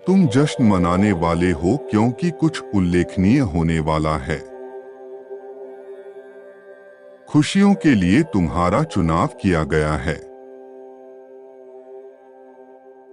तुम जश्न मनाने वाले हो क्योंकि कुछ उल्लेखनीय होने वाला है। खुशियों के लिए तुम्हारा चुनाव किया गया है।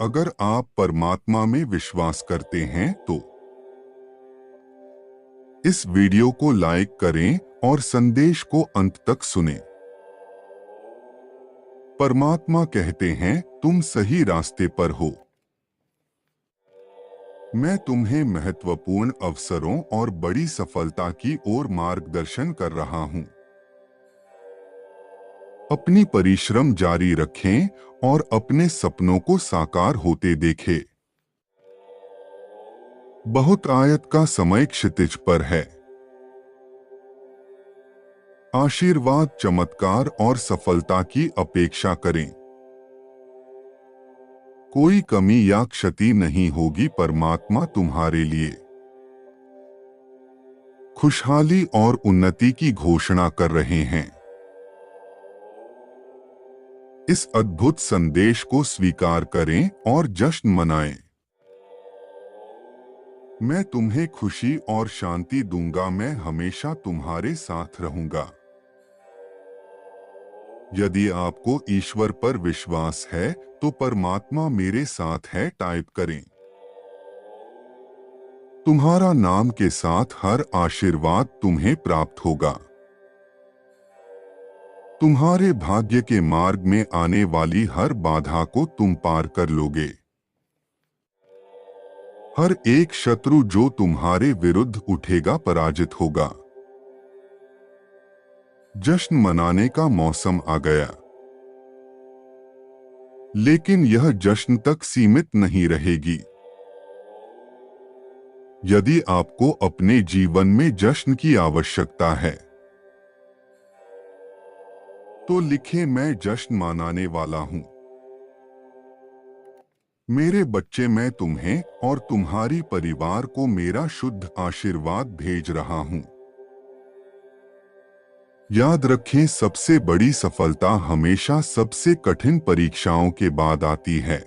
अगर आप परमात्मा में विश्वास करते हैं तो इस वीडियो को लाइक करें और संदेश को अंत तक सुनें। परमात्मा कहते हैं, तुम सही रास्ते पर हो। मैं तुम्हें महत्वपूर्ण अवसरों और बड़ी सफलता की ओर मार्गदर्शन कर रहा हूं। अपनी परिश्रम जारी रखें और अपने सपनों को साकार होते देखें। बहुत आयत का समय क्षितिज पर है। आशीर्वाद, चमत्कार और सफलता की अपेक्षा करें। कोई कमी या क्षति नहीं होगी। परमात्मा तुम्हारे लिए खुशहाली और उन्नति की घोषणा कर रहे हैं। इस अद्भुत संदेश को स्वीकार करें और जश्न मनाएं। मैं तुम्हें खुशी और शांति दूंगा। मैं हमेशा तुम्हारे साथ रहूंगा। यदि आपको ईश्वर पर विश्वास है तो परमात्मा मेरे साथ है टाइप करें। तुम्हारा नाम के साथ हर आशीर्वाद तुम्हें प्राप्त होगा। तुम्हारे भाग्य के मार्ग में आने वाली हर बाधा को तुम पार कर लोगे। हर एक शत्रु जो तुम्हारे विरुद्ध उठेगा पराजित होगा। जश्न मनाने का मौसम आ गया, लेकिन यह जश्न तक सीमित नहीं रहेगी। यदि आपको अपने जीवन में जश्न की आवश्यकता है तो लिखें, मैं जश्न मनाने वाला हूं। मेरे बच्चे, मैं तुम्हें और तुम्हारी परिवार को मेरा शुद्ध आशीर्वाद भेज रहा हूं। याद रखें, सबसे बड़ी सफलता हमेशा सबसे कठिन परीक्षाओं के बाद आती है।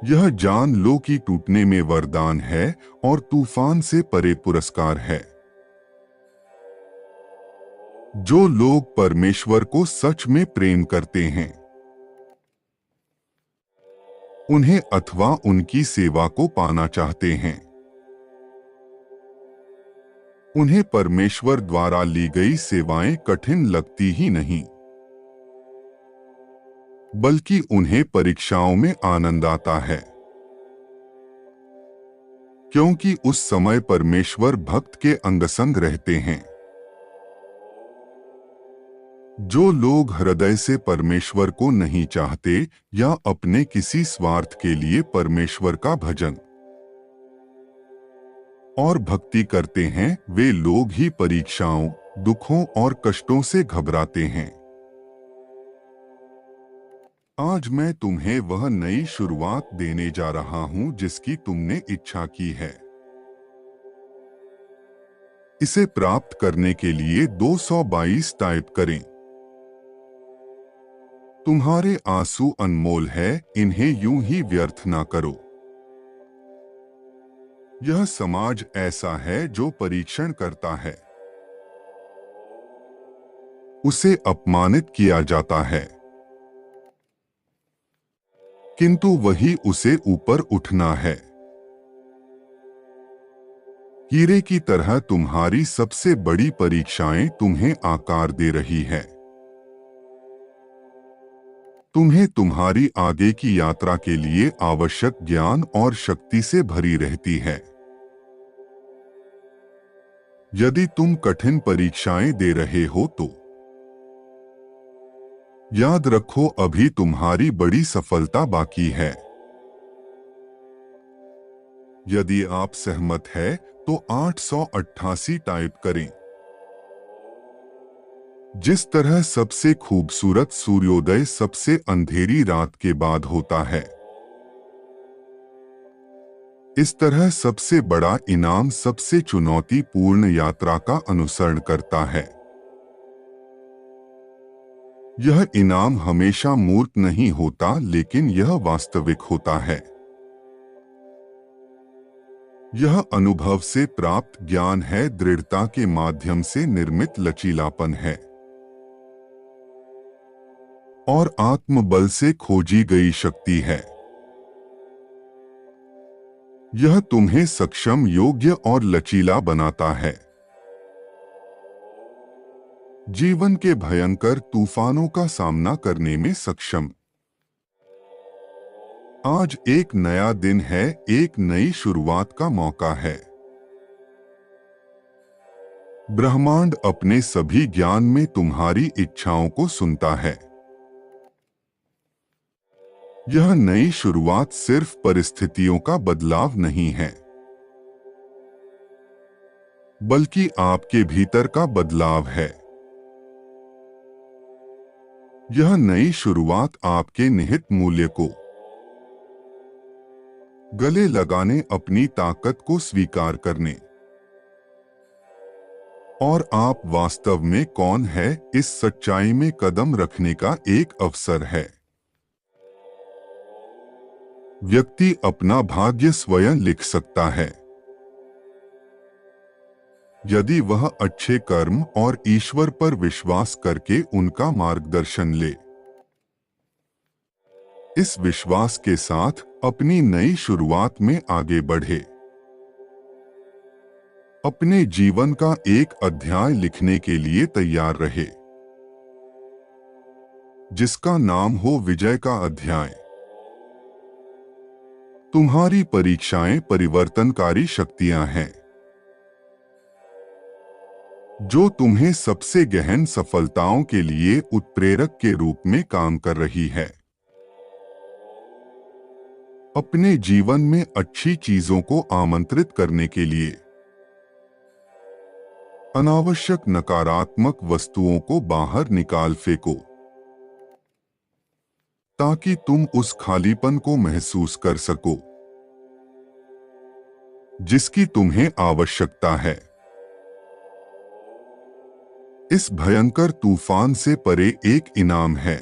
यह जान लो कि टूटने में वरदान है और तूफान से परे पुरस्कार है। जो लोग परमेश्वर को सच में प्रेम करते हैं उन्हें अथवा उनकी सेवा को पाना चाहते हैं, उन्हें परमेश्वर द्वारा ली गई सेवाएं कठिन लगती ही नहीं, बल्कि उन्हें परीक्षाओं में आनंद आता है। क्योंकि उस समय परमेश्वर भक्त के अंगसंग रहते हैं। जो लोग हृदय से परमेश्वर को नहीं चाहते या अपने किसी स्वार्थ के लिए परमेश्वर का भजन और भक्ति करते हैं, वे लोग ही परीक्षाओं, दुखों और कष्टों से घबराते हैं। आज मैं तुम्हें वह नई शुरुआत देने जा रहा हूं जिसकी तुमने इच्छा की है। इसे प्राप्त करने के लिए 222 टाइप करें। तुम्हारे आंसू अनमोल है, इन्हें यूं ही व्यर्थ ना करो। यह समाज ऐसा है जो परीक्षण करता है, उसे अपमानित किया जाता है, किंतु वही उसे ऊपर उठना है। हीरे की तरह तुम्हारी सबसे बड़ी परीक्षाएं तुम्हें आकार दे रही है। तुम्हें तुम्हारी आगे की यात्रा के लिए आवश्यक ज्ञान और शक्ति से भरी रहती है। यदि तुम कठिन परीक्षाएं दे रहे हो तो याद रखो, अभी तुम्हारी बड़ी सफलता बाकी है। यदि आप सहमत हैं तो 888 टाइप करें। जिस तरह सबसे खूबसूरत सूर्योदय सबसे अंधेरी रात के बाद होता है, इस तरह सबसे बड़ा इनाम सबसे चुनौतीपूर्ण यात्रा का अनुसरण करता है। यह इनाम हमेशा मूर्त नहीं होता, लेकिन यह वास्तविक होता है। यह अनुभव से प्राप्त ज्ञान है, दृढ़ता के माध्यम से निर्मित लचीलापन है और आत्मबल से खोजी गई शक्ति है। यह तुम्हें सक्षम, योग्य और लचीला बनाता है। जीवन के भयंकर तूफानों का सामना करने में सक्षम। आज एक नया दिन है, एक नई शुरुआत का मौका है। ब्रह्मांड अपने सभी ज्ञान में तुम्हारी इच्छाओं को सुनता है। यह नई शुरुआत सिर्फ परिस्थितियों का बदलाव नहीं है, बल्कि आपके भीतर का बदलाव है। यह नई शुरुआत आपके निहित मूल्य को गले लगाने, अपनी ताकत को स्वीकार करने और आप वास्तव में कौन है, इस सच्चाई में कदम रखने का एक अवसर है। व्यक्ति अपना भाग्य स्वयं लिख सकता है, यदि वह अच्छे कर्म और ईश्वर पर विश्वास करके उनका मार्गदर्शन ले। इस विश्वास के साथ अपनी नई शुरुआत में आगे बढ़े। अपने जीवन का एक अध्याय लिखने के लिए तैयार रहे, जिसका नाम हो विजय का अध्याय। तुम्हारी परीक्षाएं परिवर्तनकारी शक्तियां हैं, जो तुम्हें सबसे गहन सफलताओं के लिए उत्प्रेरक के रूप में काम कर रही है। अपने जीवन में अच्छी चीजों को आमंत्रित करने के लिए अनावश्यक नकारात्मक वस्तुओं को बाहर निकाल फेंको, ताकि तुम उस खालीपन को महसूस कर सको जिसकी तुम्हें आवश्यकता है। इस भयंकर तूफान से परे एक इनाम है।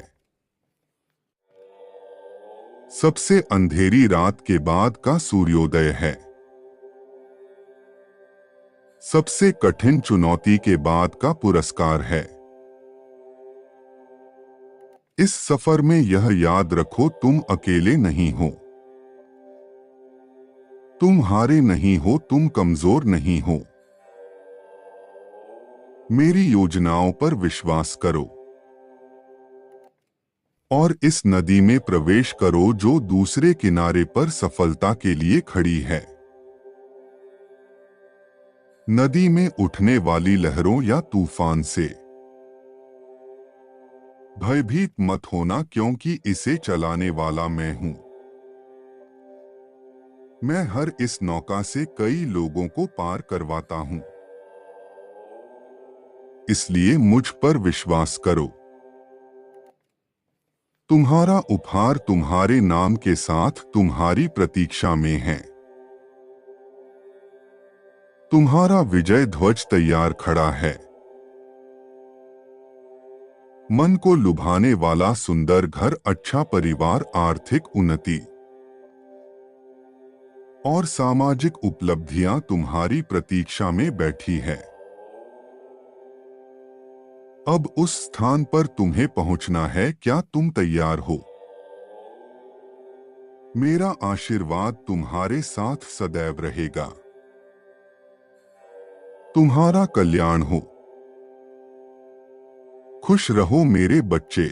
सबसे अंधेरी रात के बाद का सूर्योदय है। सबसे कठिन चुनौती के बाद का पुरस्कार है। इस सफर में यह याद रखो, तुम अकेले नहीं हो। तुम हारे नहीं हो, तुम कमजोर नहीं हो। मेरी योजनाओं पर विश्वास करो और इस नदी में प्रवेश करो जो दूसरे किनारे पर सफलता के लिए खड़ी है। नदी में उठने वाली लहरों या तूफान से भयभीत मत होना, क्योंकि इसे चलाने वाला मैं हूं। मैं हर इस नौका से कई लोगों को पार करवाता हूं, इसलिए मुझ पर विश्वास करो। तुम्हारा उपहार तुम्हारे नाम के साथ तुम्हारी प्रतीक्षा में है। तुम्हारा विजय ध्वज तैयार खड़ा है। मन को लुभाने वाला सुंदर घर, अच्छा परिवार, आर्थिक उन्नति और सामाजिक उपलब्धियां तुम्हारी प्रतीक्षा में बैठी है। अब उस स्थान पर तुम्हें पहुंचना है। क्या तुम तैयार हो? मेरा आशीर्वाद तुम्हारे साथ सदैव रहेगा। तुम्हारा कल्याण हो। खुश रहो मेरे बच्चे।